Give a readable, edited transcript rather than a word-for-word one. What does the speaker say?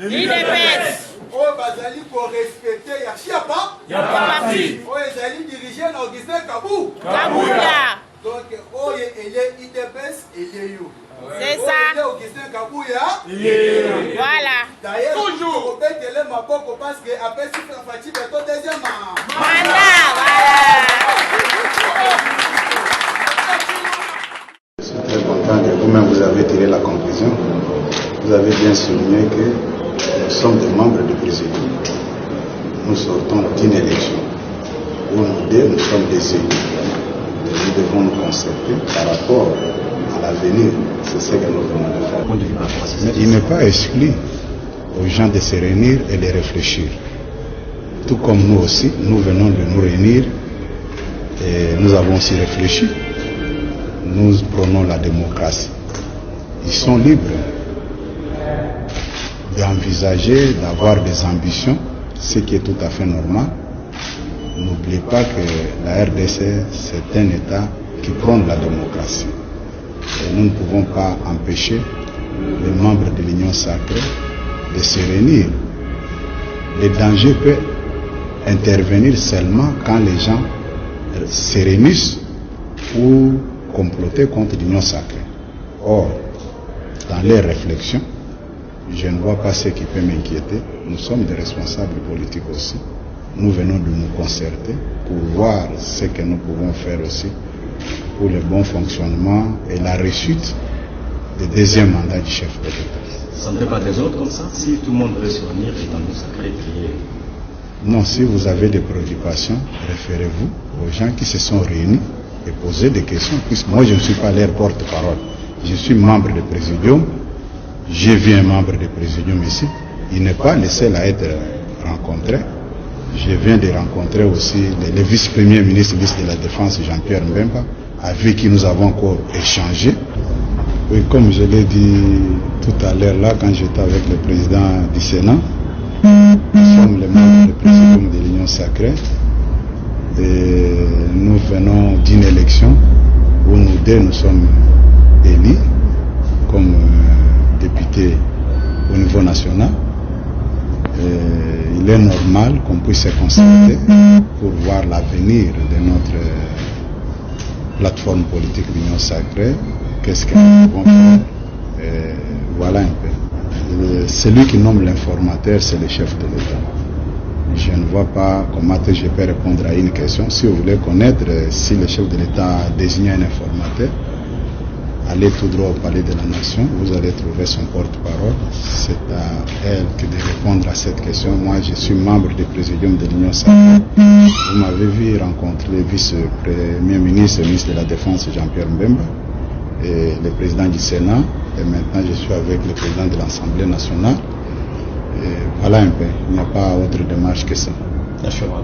l'UDPS. Oyo bazali ko respecter ya chiapa. Ya parti. Oyo ezali dirigé na Augustin Kabula. Donc oyo ele UDPS ele yo. C'est ça. Augustin Kabula. Voilà. D'ailleurs, toujours. On peut télé ma poco parce que après si Fati est au deuxième mandat. Voilà. Je suis très content que vous-même vous avez tiré la conclusion. Vous avez bien souligné que nous sommes des membres du présidium. Nous sortons d'une élection où nous sommes des élus. Nous devons nous concerter par rapport à l'avenir. C'est ce que nous venons de faire. Mais il n'est pas exclu aux gens de se réunir et de réfléchir. Tout comme nous aussi, nous venons de nous réunir et nous avons aussi réfléchi. Nous prenons la démocratie. Ils sont libres d'envisager, d'avoir des ambitions, ce qui est tout à fait normal. N'oubliez pas que la RDC, c'est un État qui prône la démocratie. Et nous ne pouvons pas empêcher les membres de l'Union sacrée de se réunir. Le danger peut intervenir seulement quand les gens se réunissent pour comploter contre l'Union sacrée. Or, dans les réflexions, je ne vois pas ce qui peut m'inquiéter. Nous sommes des responsables politiques aussi. Nous venons de nous concerter pour voir ce que nous pouvons faire aussi pour le bon fonctionnement et la réussite du deuxième mandat du chef de l'État. Ça ne fait pas des autres comme ça? Si tout le monde veut se réunir et dans le sacré prier. Non, si vous avez des préoccupations, référez-vous aux gens qui se sont réunis et posez des questions, puisque moi je ne suis pas leur porte-parole. Je suis membre du Présidium, j'ai vu un membre du Présidium ici, il n'est pas le seul à être rencontré. Je viens de rencontrer aussi le vice-premier ministre de la Défense, Jean-Pierre Mbemba, avec qui nous avons encore échangé. Oui, comme je l'ai dit tout à l'heure là, quand j'étais avec le président du Sénat, nous sommes les membres du Présidium de l'Union sacrée et nous venons d'une élection où nous sommes élus comme députés au niveau national. Il est normal qu'on puisse se concerter pour voir l'avenir de notre plateforme politique d'Union sacrée. Qu'est-ce que nous pouvons faire? Voilà un peu. Celui qui nomme l'informateur, c'est le chef de l'État. Je ne vois pas comment je peux répondre à une question. Si vous voulez connaître si le chef de l'État a désigné un informateur, allez tout droit au palais de la nation, vous allez trouver son porte-parole. C'est à elle de répondre à cette question. Moi, je suis membre du Présidium de l'Union sacrée. Vous m'avez vu rencontrer le vice-premier ministre, le ministre de la Défense, Jean-Pierre Mbemba, et le président du Sénat. Et maintenant, je suis avec le président de l'Assemblée nationale. Et voilà un peu. Il n'y a pas autre démarche que ça. D'accord.